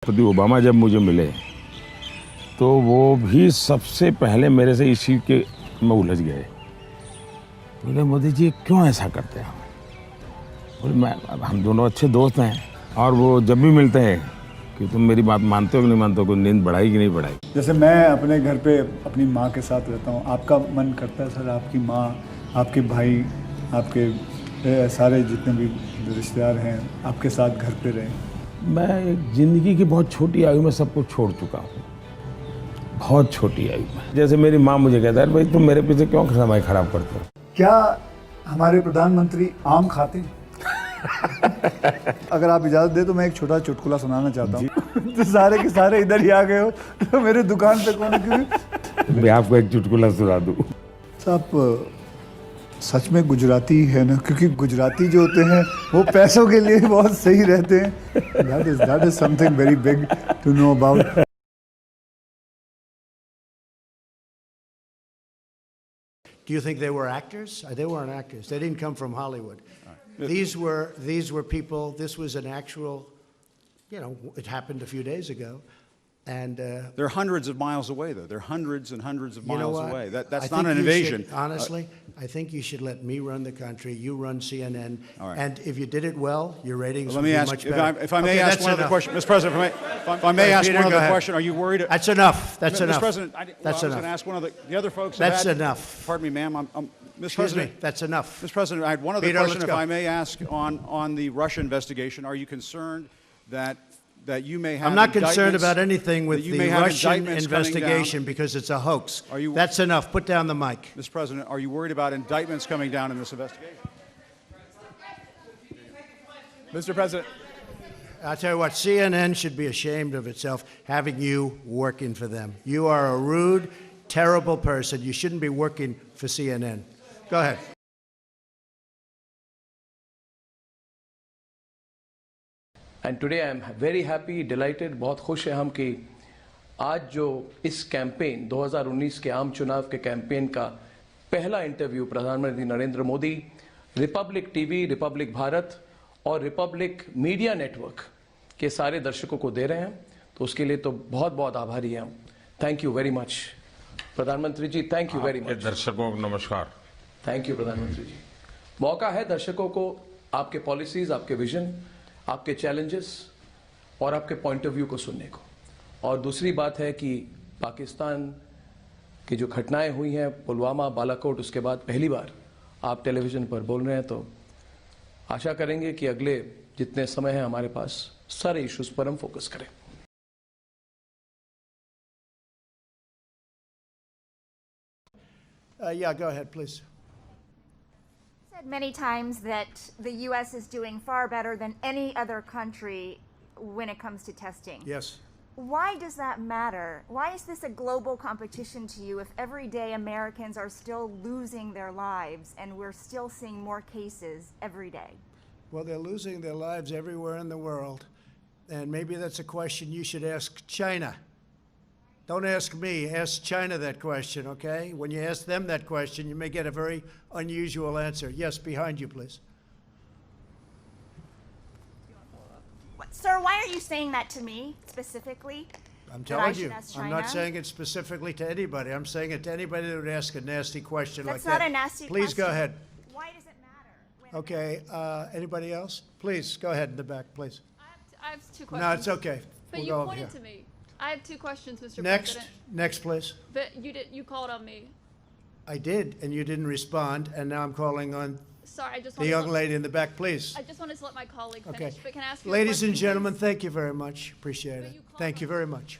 राष्ट्रपति ओबामा जब मुझे मिले तो वो भी सबसे पहले मेरे से इस चीज़ के में उलझ गए। बोले मोदी जी क्यों ऐसा करते हैं? बोले हम दोनों अच्छे दोस्त हैं और वो जब भी मिलते हैं कि तुम मेरी बात मानते हो कि नहीं मानते हो, कोई नींद बढ़ाई कि नहीं बढ़ाई। जैसे मैं अपने घर पे अपनी माँ के साथ रहता हूँ, आपका मन करता है सर आपकी माँ, आपके भाई, आपके सारे जितने भी रिश्तेदार हैं आपके साथ घर पे रहें? मैं एक ज़िंदगी की बहुत छोटी आयु में सब कुछ छोड़ चुका हूँ, बहुत छोटी आयु में। जैसे मेरी माँ मुझे कहता है भाई तुम मेरे पीछे क्यों समय खराब करते हो। क्या हमारे प्रधानमंत्री आम खाते हैं? अगर आप इजाज़त दे तो मैं एक छोटा चुटकुला सुनाना चाहता हूँ। तो सारे के सारे इधर ही आ गए हो तो मेरे दुकान पे कौन क्यों? मैं आपको एक चुटकुला सुना दूँ। आप सच में गुजराती है ना, क्योंकि गुजराती जो होते हैं वो पैसों के लिए बहुत सही रहते हैं। that is something very big to know about. Do you think they were actors? They weren't actors. They didn't come from Hollywood. These were people. This was an actual, it happened a few days ago. And they're hundreds of miles away, though. They're hundreds and hundreds of miles away. That's I not an invasion. Honestly, I think you should let me run the country. You run CNN. All right. And if you did it well, your ratings Let would me be ask, much better. if I may ask one other question, Mr. President, if I may ask Peter, one go other ahead. question, are you worried? That's enough. That's Mr. enough. President, I That's was going enough. to ask one of the other folks. That's have had, enough. Pardon me, ma'am. Mr. Excuse President, me. That's enough. Mr. President, I had one other Peter, question, let's if go. I may ask, on the Russia investigation. Are you concerned that you may have I'm not concerned indictments- about anything with that you the may have Russian indictments coming down? investigation because it's a hoax. Are you- That's enough. Put down the mic. Mr. President, are you worried about indictments coming down in this investigation? Mr. President. I'll tell you what, CNN should be ashamed of itself having you working for them. You are a rude, terrible person. You shouldn't be working for CNN. Go ahead. And today I am very happy dilated, बहुत खुश है हम कि आज जो इस campaign 2019 के आम चुनाव के कैंपेन का पहला इंटरव्यू प्रधानमंत्री Narendra Modi Republic TV, Republic Bharat और रिपब्लिक मीडिया नेटवर्क के सारे दर्शकों को दे रहे हैं, तो उसके लिए तो बहुत बहुत आभारी हैं हम। थैंक यू वेरी मच प्रधानमंत्री जी, थैंक यू वेरी मच। दर्शकों को नमस्कार। थैंक यू प्रधानमंत्री जी। मौका है दर्शकों को आपके पॉलिसीज, आपके विजन, आपके चैलेंजेस और आपके पॉइंट ऑफ व्यू को सुनने को। और दूसरी बात है कि पाकिस्तान की जो घटनाएं हुई हैं, पुलवामा, बालाकोट, उसके बाद पहली बार आप टेलीविजन पर बोल रहे हैं, तो आशा करेंगे कि अगले जितने समय है हमारे पास सारे इश्यूज पर हम फोकस करें। Yeah, go ahead, please. Said many times that the U.S. is doing far better than any other country when it comes to testing. Yes. Why does that matter? Why is this a global competition to you if every day Americans are still losing their lives and we're still seeing more cases every day? Well, they're losing their lives everywhere in the world. And maybe that's a question you should ask China. Don't ask me, ask China that question, okay? When you ask them that question, you may get a very unusual answer. Yes, behind you, please. Sir, why are you saying that to me specifically? I'm That I telling should you, ask I'm not China? saying it specifically to anybody. I'm saying it to anybody that would ask a nasty question That's like that. not a nasty Please go question. ahead. Why does it matter? when Okay, anybody else? Please, go ahead in the back, please. I have two questions. No, it's okay. But We'll you go over pointed here. to me. I have two questions, Mr. Next, President. next, please. But you called on me. I did, and you didn't respond, and now I'm calling on Sorry, I just the wanted young to, lady in the back, please. I just wanted to let my colleague finish. Okay. But can I ask you a Ladies and question, gentlemen, please? thank you very much. Appreciate But it. you called Thank you on- very much.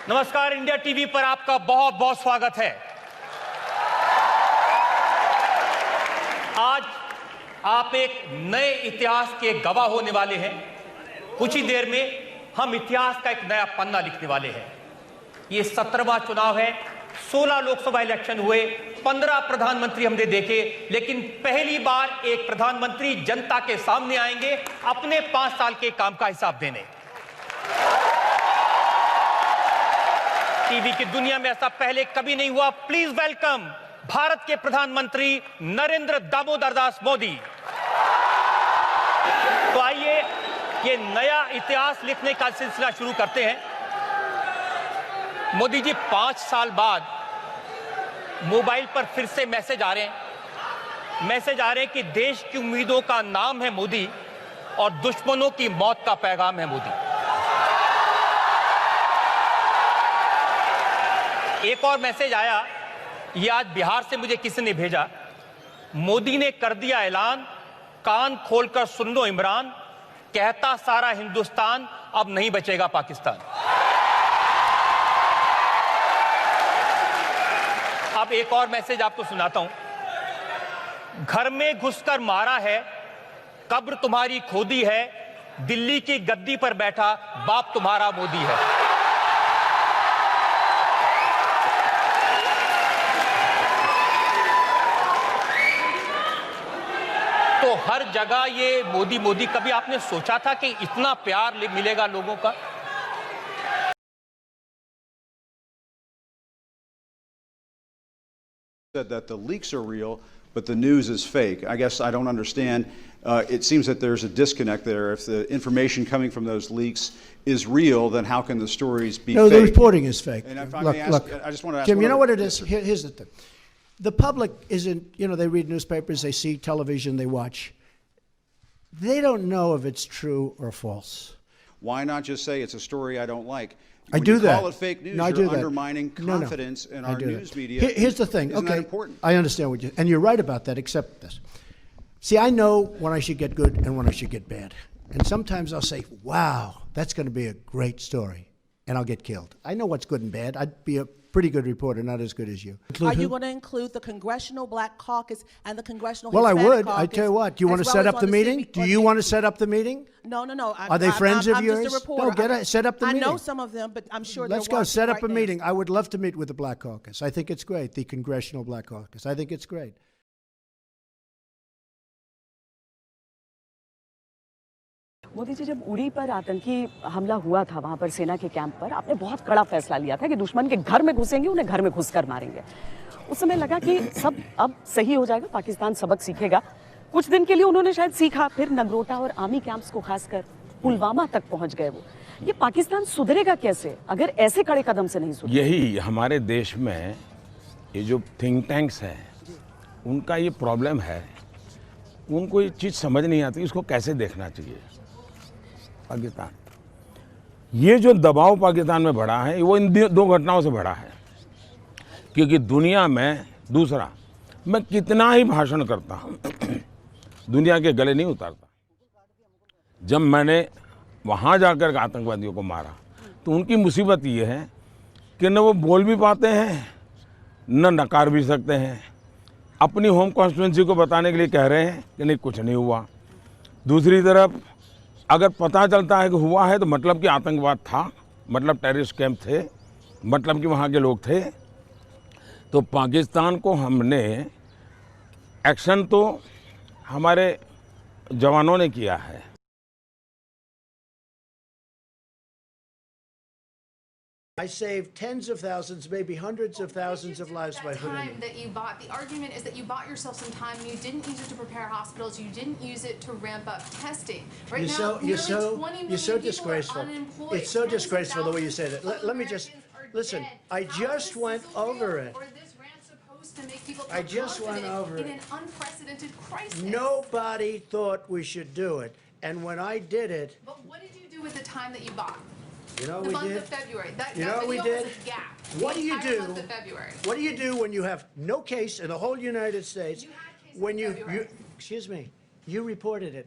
नमस्कार, India TV पर आपका बहुत बहुत स्वागत है। आज आप एक नए इतिहास के गवाह होने वाले हैं। कुछ ही देर में हम इतिहास का एक नया पन्ना लिखने वाले हैं। ये 17वां चुनाव है। 16 लोकसभा इलेक्शन हुए, 15 प्रधानमंत्री हमने देखे, लेकिन पहली बार एक प्रधानमंत्री जनता के सामने आएंगे अपने 5 साल के काम का हिसाब देने। टीवी की दुनिया में ऐसा पहले कभी नहीं हुआ। प्लीज वेलकम भारत के प्रधानमंत्री नरेंद्र दामोदर दास मोदी। तो आइए ये नया इतिहास लिखने का सिलसिला शुरू करते हैं। मोदी जी 5 साल बाद मोबाइल पर फिर से मैसेज आ रहे हैं कि देश की उम्मीदों का नाम है मोदी और दुश्मनों की मौत का पैगाम है मोदी। एक और मैसेज आया, ये आज बिहार से मुझे किसी ने भेजा। मोदी ने कर दिया ऐलान, कान खोलकर सुन लो इमरान, कहता सारा हिंदुस्तान अब नहीं बचेगा पाकिस्तान। अब एक और मैसेज आपको सुनाता हूं। घर में घुसकर मारा है, कब्र तुम्हारी खोदी है, दिल्ली की गद्दी पर बैठा बाप तुम्हारा मोदी है। तो हर जगह ये मोदी मोदी, कभी आपने सोचा था कि इतना प्यार मिलेगा लोगों का? Said that the leaks are real, but the news is fake. I guess I don't understand. It seems that there's a disconnect there. If the information coming from those leaks is real, then how can the stories be No, fake? the reporting is fake. And if I Look, may ask, look, I just want to ask Jim, you know one what other- it is? Here's the thing. The public isn't, they read newspapers, they see television, they watch. They don't know if it's true or false. Why not just say it's a story I don't like? I When do you that. call it fake news, No, I you're do that. undermining No, no. confidence in I our do that. news media. Here's the thing. Isn't Okay, that important? I understand what you, and you're right about that, except this. See, I know when I should get good and when I should get bad. And sometimes I'll say, wow, that's going to be a great story. And I'll get killed. I know what's good and bad. I'd be a pretty good reporter, not as good as you. Are you going to include the Congressional Black Caucus and the Congressional Well, I Hispanic would. Caucus? I tell you what. Do you want to as set well up as the on meeting? civic- Do on you the- want to set up the meeting? No. Are they friends of I'm yours? just a reporter. No, set up the I know meeting. some of them, but I'm sure Let's they're go. Set up watching a right now. meeting. I would love to meet with the Black Caucus. I think it's great, the Congressional Black Caucus. I think it's great. Modi ji, जब उड़ी पर आतंकी हमला हुआ था वहां पर सेना के कैंप पर, आपने बहुत कड़ा फैसला लिया था कि दुश्मन के घर में घुसेंगे, उन्हें घर में घुसकर मारेंगे। उस समय लगा कि सब अब सही हो जाएगा, पाकिस्तान सबक सीखेगा। कुछ दिन के लिए उन्होंने शायद सीखा, फिर नगरोटा और आर्मी कैंप्स को खासकर पुलवामा तक पहुंच गए वो। ये पाकिस्तान सुधरेगा कैसे अगर ऐसे कड़े कदम से नहीं सुधरे? यही हमारे देश में ये जो थिंक टैंक्स हैं, उनका ये प्रॉब्लम है। उनको ये चीज़ समझ नहीं आती, इसको कैसे देखना चाहिए। पाकिस्तान, ये जो दबाव पाकिस्तान में बढ़ा है, वो इन दो घटनाओं से बढ़ा है। क्योंकि दुनिया में, दूसरा, मैं कितना ही भाषण करता हूँ, दुनिया के गले नहीं उतारता। जब मैंने वहाँ जाकर आतंकवादियों को मारा, तो उनकी मुसीबत ये है कि न वो बोल भी पाते हैं, न नकार भी सकते हैं। अपनी होम कॉन्स्टिट्यूंसी को बताने के लिए कह रहे हैं कि नहीं, कुछ नहीं हुआ। दूसरी तरफ अगर पता चलता है कि हुआ है, तो मतलब कि आतंकवाद था, मतलब टेररिस्ट कैंप थे, मतलब कि वहाँ के लोग थे। तो पाकिस्तान को हमने, एक्शन तो हमारे जवानों ने किया है। I saved tens of thousands, maybe hundreds of thousands of lives by putting time it. that you bought, the argument is that you bought yourself some time and you didn't use it to prepare hospitals, you didn't use it to ramp up testing. Right You're now, so, nearly you're so, 20 million you're so people disgraceful. are unemployed. It's so Tens of disgraceful the way you say thousands that. of Let me just, Americans are listen, dead. I How just is this went real, over it. Or this rant supposed to make people I feel just went confident over in it. an unprecedented crisis? Nobody thought we should do it. And when I did it, But what did you do with the time that you bought? you know The we month did? of February. That, You that know we video did? was a gap. What The do you entire do? month of February. What do you do when you have no case in the whole United States? You had cases When in you, February. excuse me, you reported it.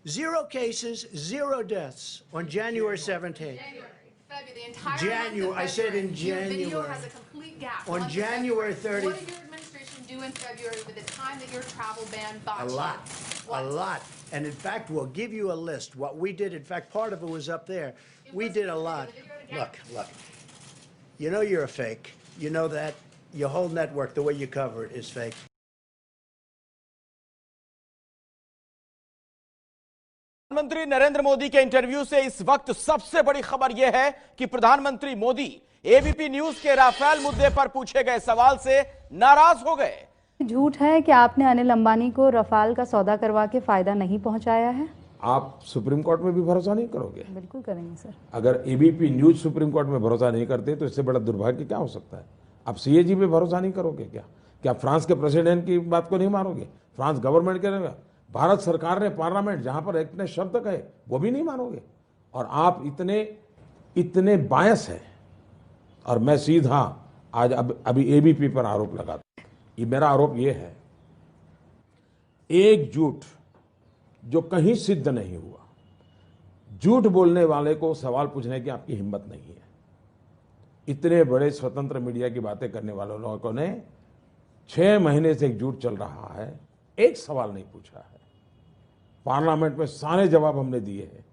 0 cases, 0 deaths on January 17th. January, February, the entire January, month of I said in February. Your video January. has a complete gap. On Month of January February. 30th. What did your administration do in February with the time that your travel ban bought A you? lot, What? a lot. And in fact, we'll give you a list. What we did, in fact, part of it was up there. We did a lot. Look, look. You know you're a fake. You know that. Your whole network, the way you cover it, is fake. प्रधानमंत्री नरेंद्र मोदी के interview से इस वक्त सबसे बड़ी खबर यह है कि प्रधानमंत्री मोदी एबीपी न्यूज के राफेल मुद्दे पर पूछे गए सवाल से नाराज हो गए। झूठ है कि आपने अनिल अंबानी को रफाल का सौदा करवा के फायदा नहीं पहुंचाया है? आप सुप्रीम कोर्ट में भी भरोसा नहीं करोगे? बिल्कुल करेंगे सर। अगर एबीपी न्यूज सुप्रीम कोर्ट में भरोसा नहीं करते तो इससे बड़ा दुर्भाग्य क्या हो सकता है? आप सीएजी पे भरोसा नहीं करोगे क्या? क्या फ्रांस के प्रेसिडेंट की बात को नहीं मानोगे? फ्रांस गवर्नमेंट के भारत सरकार ने पार्लियामेंट जहां पर इतने शब्द कहे वो भी नहीं मानोगे? और आप इतने बायस हैं। और मैं सीधा आज अभी एबीपी पर आरोप लगाता हूं। ये मेरा आरोप ये है, एक झूठ जो कहीं सिद्ध नहीं हुआ, झूठ बोलने वाले को सवाल पूछने की आपकी हिम्मत नहीं है। इतने बड़े स्वतंत्र मीडिया की बातें करने वाले लोगों ने 6 महीने से एक झूठ चल रहा है, एक सवाल नहीं पूछा है। पार्लियामेंट में सारे जवाब हमने दिए हैं।